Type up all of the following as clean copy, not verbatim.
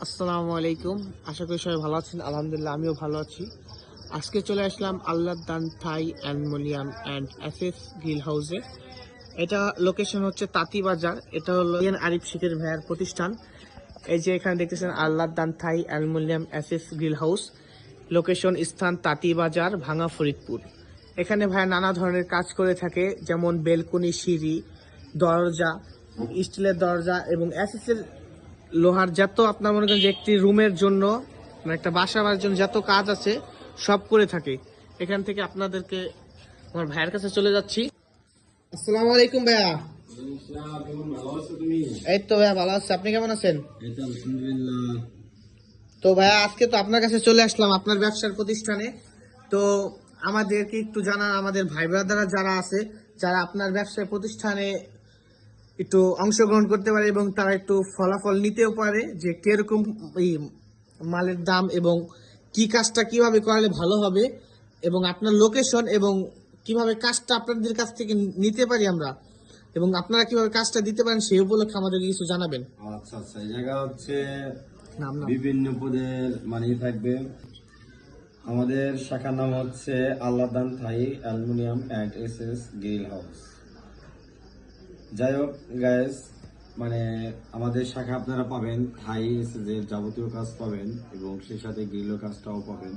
আসসালামু আলাইকুম। আশা করি সবাই ভালো আছেন। আলহামদুলিল্লাহ আমিও ভালো আছি। আজকে চলে আসলাম Allah Dan Thai aluminium and access grill হাউসে। এটা লোকেশন হচ্ছে তাঁতিবাজার। এটা হলো আরিফ শিখের ভাইয়ার প্রতিষ্ঠান। এই যে এখানে দেখতেছেন Allah Dan Thai aluminium access grill house. Location স্থান তাঁতিবাজার, ভাঙা ফরিদপুর। এখানে ভাইয়া নানা ধরনের কাজ করে থাকে, যেমন বেলকনি, সিঁড়ি, দরজা, স্টিলের দরজা এবং অ্যাসেসের লোহার যত আপনার মনে করেন যে একটি রুমের জন্য, মানে একটা বাসা বাড়ির জন্য যত কাজ আছে সব করে থাকে। এখান থেকে আপনাদেরকে আমার ভাইয়ের কাছে চলে যাচ্ছি। আসসালামু আলাইকুম ভাইয়া। এই তো ভাইয়া ভালো আছে, আপনি কেমন আছেন? তো ভাইয়া আজকে তো আপনার কাছে চলে আসলাম আপনার ব্যবসার প্রতিষ্ঠানে। তো আমাদেরকে একটু জানান, আমাদের ভাই ব্রাদাররা যারা আছে, যারা আপনার ব্যবসায় প্রতিষ্ঠানে একটু অংশগ্রহণ করতে পারে এবং তারা একটু ফলাফল নিতেও পারে, যে কিরকম এই মালের দাম এবং কি কাজটা কিভাবে করলে ভালো হবে এবং আপনার লোকেশন এবং কিভাবে কাজটা আপনাদের কাছ থেকে নিতে পারি আমরা এবং আপনারা কিভাবে কাজটা দিতে পারেন সেই উপলক্ষে আমাদেরকে কিছু জানাবেন। আচ্ছা আচ্ছা, এই জায়গা হচ্ছে নাম নাম বিভিন্ন পদের মানে থাকবে। আমাদের শাখার নাম হচ্ছে আল্লাহ Dan Thai aluminium and SS grill house. যাই হোক গাইস, মানে আমাদের শাখা আপনারা পাবেন থাই এসএস এর যাবতীয় কাজ পাবেন এবং সেই সাথে গ্রিলের কাজটাও পাবেন।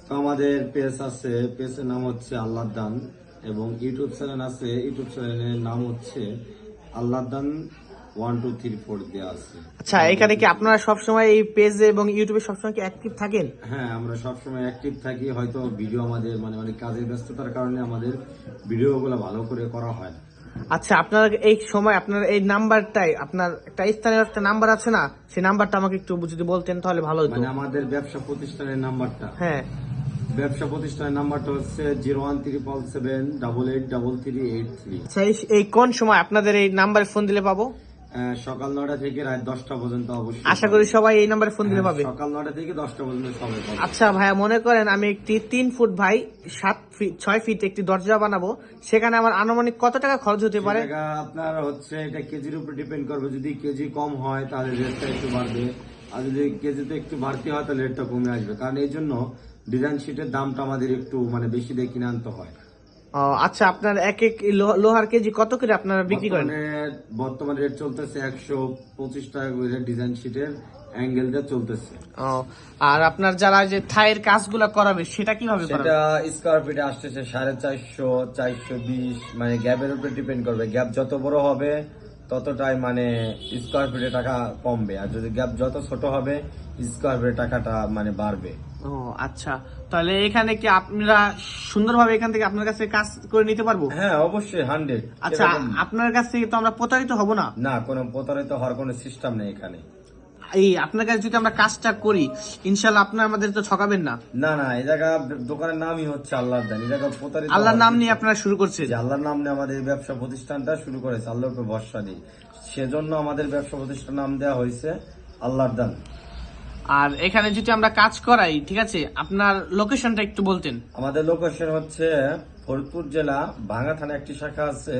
তো আমাদের পেজ আছে, পেজের নাম হচ্ছে আল্লাহ দান এবং ইউটিউব চ্যানেল আছে, ইউটিউব চ্যানেলের নাম হচ্ছে আল্লাহ দান 1 2 3 4 দেওয়া আছে। আচ্ছা, এখানে কি আপনারা সবসময় এই পেজে এবং ইউটিউবে সবসময় কি অ্যাক্টিভ থাকেন? হ্যাঁ, আমরা সবসময় অ্যাক্টিভ থাকি। হয়তো ভিডিও আমাদের মানে অনেক কাজের ব্যস্ততার কারণে আমাদের ভিডিওগুলো ভালো করে করা হয় না। আচ্ছা, আপনার এই সময় আপনার এই নাম্বারটাই, আপনার একটা স্থানীয় একটা নাম্বার আছে না, সেই নাম্বারটা আমাকে একটু যদি বলতেন তাহলে ভালো হতো। মানে আমাদের ব্যবসা প্রতিষ্ঠানের নাম্বারটা, হ্যাঁ, ব্যবসা প্রতিষ্ঠানের নাম্বারটা হচ্ছে 01377883383। আচ্ছা, এই কোন সময় আপনাদের এই নাম্বারে ফোন দিলে পাবো? সকাল 9টা থেকে রাত 10টা পর্যন্ত অবশ্যই। আশা করি সবাই এই নাম্বারে ফোন দিলে পাবে। সকাল 9টা থেকে 10টা পর্যন্ত সবাই পাবে। আচ্ছা ভাইয়া, মনে করেন আমি একটি 3 ফুট ভাই 7 ফিট 6 ফিট একটি দরজা বানাবো, সেখানে আমার আনুমানিক কত টাকা খরচ হতে পারে? আপনার হচ্ছে এটা কেজির উপর ডিপেন্ড করবে। যদি কেজি কম হয় তাহলে রেটটা একটু বাড়বে, আর যদি কেজিতে একটু বাড়তি হয় তাহলে রেটটা কমে আসবে। কারণ এই জন্য ডিজাইন শিটের দামটা আমাদের একটু মানে বেশি দিয়ে কিনে আনতে হয়। আচ্ছা, আপনার এক এক লোহার কেজি কত করে আপনারা বিক্রি করেন? বর্তমানে রেট চলতেছে 125 টাকা করে ডিজাইন শিটের অ্যাঙ্গেল দিয়ে চলতেছে। আর আপনার যারা যে থাইয়ের কাজগুলো করাবে সেটা কিভাবে করাবে? সেটা স্কয়ার ফিটে আসতেছে 450 420, মানে গ্যাপের উপরে ডিপেন্ড করবে। গ্যাপ যত বড় হবে ততটাই মানে স্কয়ার ফিটে টাকা কমবে, আর যদি গ্যাপ যত ছোট হবে স্কয়ার ফিটে টাকাটা মানে বাড়বে। ও আচ্ছা, তাহলে এখানে কি আপনারা সুন্দরভাবে এখান থেকে আপনার কাছে কাজ করে নিতে পারবো? হ্যাঁ অবশ্যই 100। আচ্ছা, আপনার কাছ থেকে তো আমরা প্রতারিত হব না? না, কোনো প্রতারিত হওয়ার কোনো সিস্টেম নেই এখানে। এই আপনার কাছে যদি আমরা কাজটা করি, ইনশাল্লাহ আপনার আমাদের তো ঠকাবেন না? না না, এই জায়গা দোকানের নামই হচ্ছে আল্লাহর দান। এই জায়গা প্রতারিত আল্লাহর নাম নিয়ে আপনারা শুরু করছেন? আল্লাহর নাম নিয়ে আমাদের ব্যবসা প্রতিষ্ঠানটা শুরু করেছে, আল্লাহর উপর ভরসা দিই। সেজন্য আমাদের ব্যবসা প্রতিষ্ঠান নাম দেওয়া হয়েছে আল্লাহর দান। আর এখানে যদি আমরা কাজ করাই, ঠিক আছে, আপনার লোকেশনটা একটু বলতেন। আমাদের লোকেশন হচ্ছে ফরিদপুর জেলা, ভাঙা থানা একটি শাখা আছে,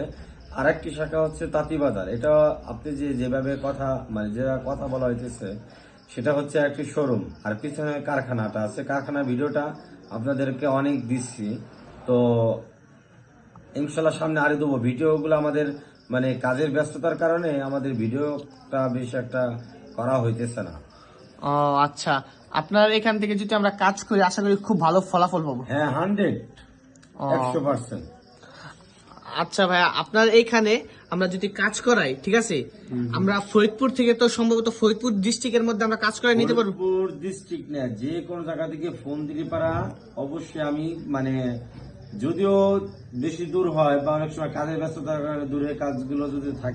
আর একটি শাখা হচ্ছে তাঁতিবাজার। এটা আপনি যেভাবে কথা মানে যেভাবে কথা বলা হইতেছে সেটা হচ্ছে একটি শোরুম, আর পিছনে কারখানাটা আছে। কারখানার ভিডিওটা আপনাদেরকে অনেক দিচ্ছি, তো ইনশাল্লাহ সামনে আরো দেবো। ভিডিওগুলো আমাদের মানে কাজের ব্যস্ততার কারণে আমাদের ভিডিওটা বেশ একটা করা হইতেছে না। ও আচ্ছা, আপনার এখান থেকে যদি আমরা কাজ করি আশা করি খুব ভালো ফলাফল পাবো। হ্যাঁ 100%। আচ্ছা ভাইয়া, আপনার এইখানে আমরা যদি কাজ করাই, ঠিক আছে, আমরা ফরিদপুর থেকে তো সম্ভবত ফরিদপুর ডিস্ট্রিক্টের মধ্যে আমরা কাজ করে নিতে পারবো? ফরিদপুর ডিস্ট্রিক্ট না, যে কোনো জায়গা থেকে ফোন দিতে পারা। অবশ্যই আমি মানে যদিও বেশি দূর হয় বা অনেক সময় কাজের ব্যস্ততার কারণে দূরের কাজগুলো যদি থাকে